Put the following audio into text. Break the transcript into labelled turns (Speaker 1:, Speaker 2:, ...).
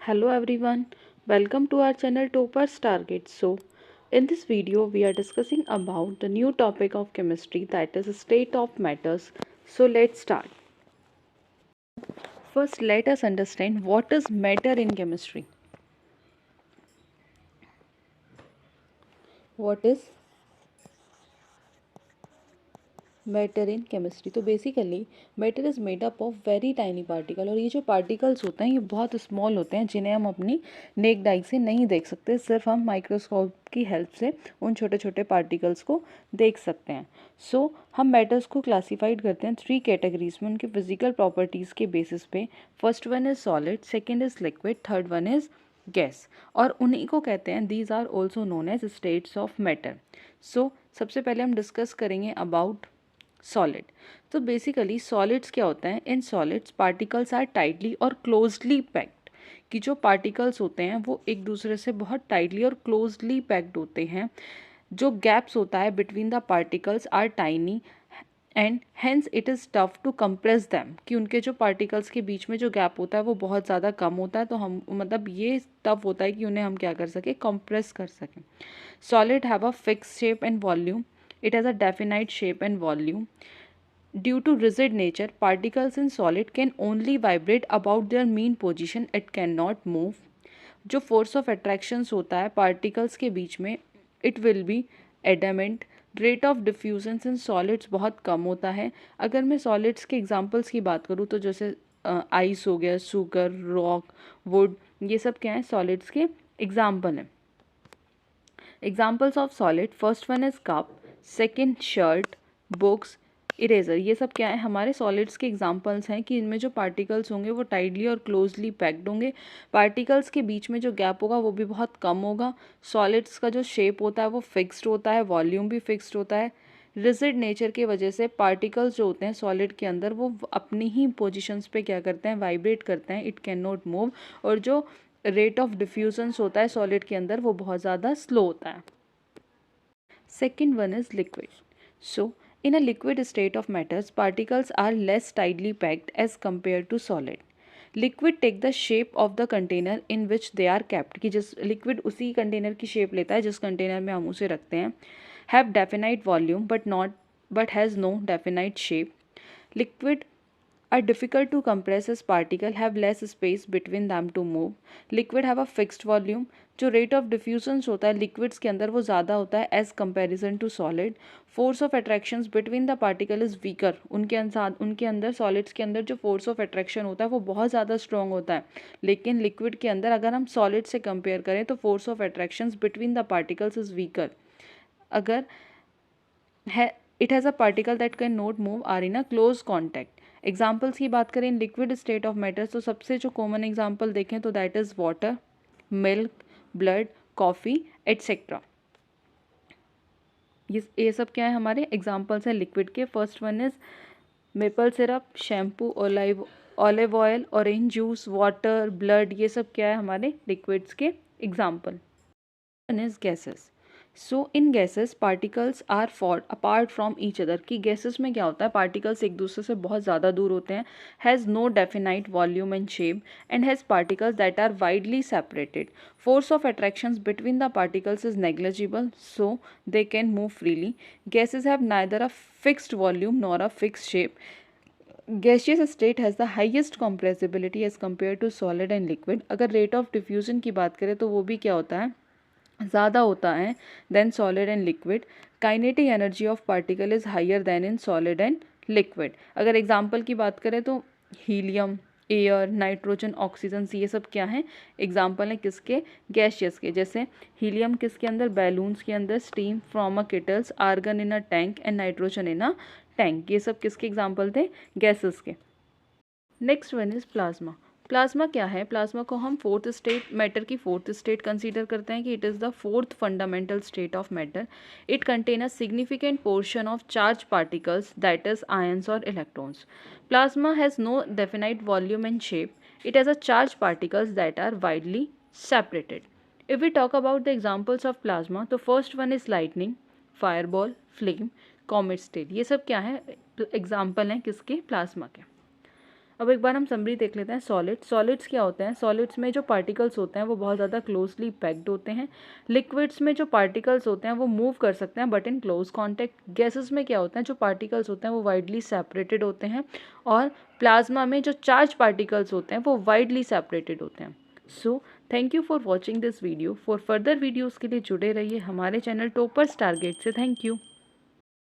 Speaker 1: Hello everyone, welcome to our channel Topaz Target. So, in this video, we are discussing about the new topic of chemistry, that is state of matters. So, let's start. First, let us understand what is matter in chemistry. What is matter in chemistry? तो basically matter is made up of very tiny particle, और ये जो particles होते हैं ये बहुत small होते हैं, जिन्हें हम अपनी नेक्ड आई से नहीं देख सकते, सिर्फ हम माइक्रोस्कोप की हेल्प से उन छोटे छोटे पार्टिकल्स को देख सकते हैं। सो हम मैटर्स को क्लासीफाइड करते हैं 3 कैटेगरीज में, उनके फिजिकल प्रॉपर्टीज़ के बेसिस पे। First one is solid, second is liquid, third one is gas, और उन्हीं को कहते हैं, these are also known as states of matter. So सबसे पहले हम डिस्कस करेंगे अबाउट सॉलिड। तो बेसिकली सॉलिड्स क्या होता है? In solids particles are tightly और क्लोजली पैक्ड, कि जो पार्टिकल्स होते हैं वो एक दूसरे से बहुत टाइटली और क्लोजली पैक्ड होते हैं। जो गैप्स होता है between the particles are tiny and hence it is tough to compress them, कि उनके जो पार्टिकल्स के बीच में जो गैप होता है वो बहुत ज़्यादा कम होता है, तो हम मतलब ये टफ होता है कि उन्हें हम क्या कर सकें, कंप्रेस कर सकें। Solid have a fix shape and volume, it has a definite shape and volume. Due to rigid nature, particles in solid can only vibrate about their mean position. It cannot move. जो force of attractions होता है particles के बीच में, it will be adamant. Rate of diffusion in solids बहुत कम होता है। अगर मैं solids के examples की बात करूँ तो जैसे आइस हो गया, शुगर, रॉक, वुड, ये सब क्या है, solids के example हैं। Examples of solid, first one is cup, second shirt, books, eraser, ये सब क्या है, हमारे सॉलिड्स के एग्जांपल्स हैं कि इनमें जो पार्टिकल्स होंगे वो टाइटली और क्लोजली पैक्ड होंगे, पार्टिकल्स के बीच में जो गैप होगा वो भी बहुत कम होगा, सॉलिड्स का जो शेप होता है वो फिक्स्ड होता है, वॉल्यूम भी फिक्स्ड होता है। रिजिड नेचर की वजह से पार्टिकल्स जो होते हैं सॉलिड के अंदर वो अपनी ही पोजिशंस पे क्या करते हैं, वाइब्रेट करते हैं, इट कैन नॉट मूव, और जो रेट ऑफ डिफ्यूजन्स होता है सॉलिड के अंदर वो बहुत ज़्यादा स्लो होता है। Second one is liquid. So, in a liquid state of matters, particles are less tightly packed as compared to solid. Liquid take the shape of the container in which they are kept, कि जिस liquid उसी container की shape लेता है जिस container में हम उसे रखते हैं। Have definite volume but has no definite shape. Liquid are difficult to compress as particle have less space between them to move. Liquid have a fixed volume. जो rate of diffusion होता है liquids के अंदर वो ज़्यादा होता है as comparison to solid. Force of attractions between the particle is weaker. उनके अंदर solids के अंदर जो force of attraction होता है वो बहुत ज़्यादा strong होता है, लेकिन liquid के अंदर अगर हम solid से compare करें तो force of attractions between the particles is weaker. अगर है it has a particle that can not move are in a close contact. Examples की बात करें in liquid state of matters, तो सबसे जो कॉमन एग्जाम्पल देखें तो that is water, milk, blood, coffee etcetera. ये सब क्या है, हमारे एग्जाम्पल्स हैं लिक्विड के। First one is maple syrup, shampoo, olive oil, orange juice, water, blood, ये सब क्या है हमारे लिक्विड्स के example. One is gases. So in gases particles are far apart from each other, कि गैसेस में क्या होता है, पार्टिकल्स एक दूसरे से बहुत ज़्यादा दूर होते हैं, has no definite volume and shape and has particles that are widely separated. Force of attractions between the particles is negligible, so they can move freely. Gases have neither a fixed volume nor a fixed shape. Gaseous state has the highest compressibility as compared to solid and liquid. अगर rate of diffusion की बात करें तो वो भी क्या होता है, ज़्यादा होता है than solid and liquid. Kinetic energy of particle is higher than in solid and liquid. अगर एग्जांपल की बात करें तो हीलियम, एयर, नाइट्रोजन, ऑक्सीजन, ये सब क्या हैं, एग्जांपल हैं किसके, गैशियस के. जैसे हीलियम किसके अंदर, बैलून्स के अंदर, steam from a kettles, argon in a tank and nitrogen in a tank, ये सब किसके एग्जाम्पल थे, गैसेस के. Next one is plasma. Plasma क्या है, प्लाज्मा को हम फोर्थ स्टेट, मैटर की फोर्थ स्टेट कंसीडर करते हैं कि it is the fourth fundamental state of matter. It contain a significant portion of charge particles that is ions और electrons. Plasma has no definite volume and shape. It has a charge particles that are widely separated. If we talk about the examples of plasma, तो first one is lightning, fireball, flame, comet tail, ये सब क्या है, example हैं किसके, plasma के. अब एक बार हम समरी देख लेते हैं। सॉलिड्स क्या होते हैं? सॉलिड्स में जो पार्टिकल्स होते हैं वो बहुत ज़्यादा क्लोजली पैक्ड होते हैं। लिक्विड्स में जो पार्टिकल्स होते हैं वो मूव कर सकते हैं but in close contact. Gases में क्या होता है? जो पार्टिकल्स होते हैं वो वाइडली सेपरेटेड होते हैं। और प्लाज्मा में जो चार्ज पार्टिकल्स होते हैं वो वाइडली सेपरेटेड होते हैं। So thank you for watching this video. For further videos के लिए जुड़े रहिए हमारे चैनल टॉपर्स टारगेट से। Thank you.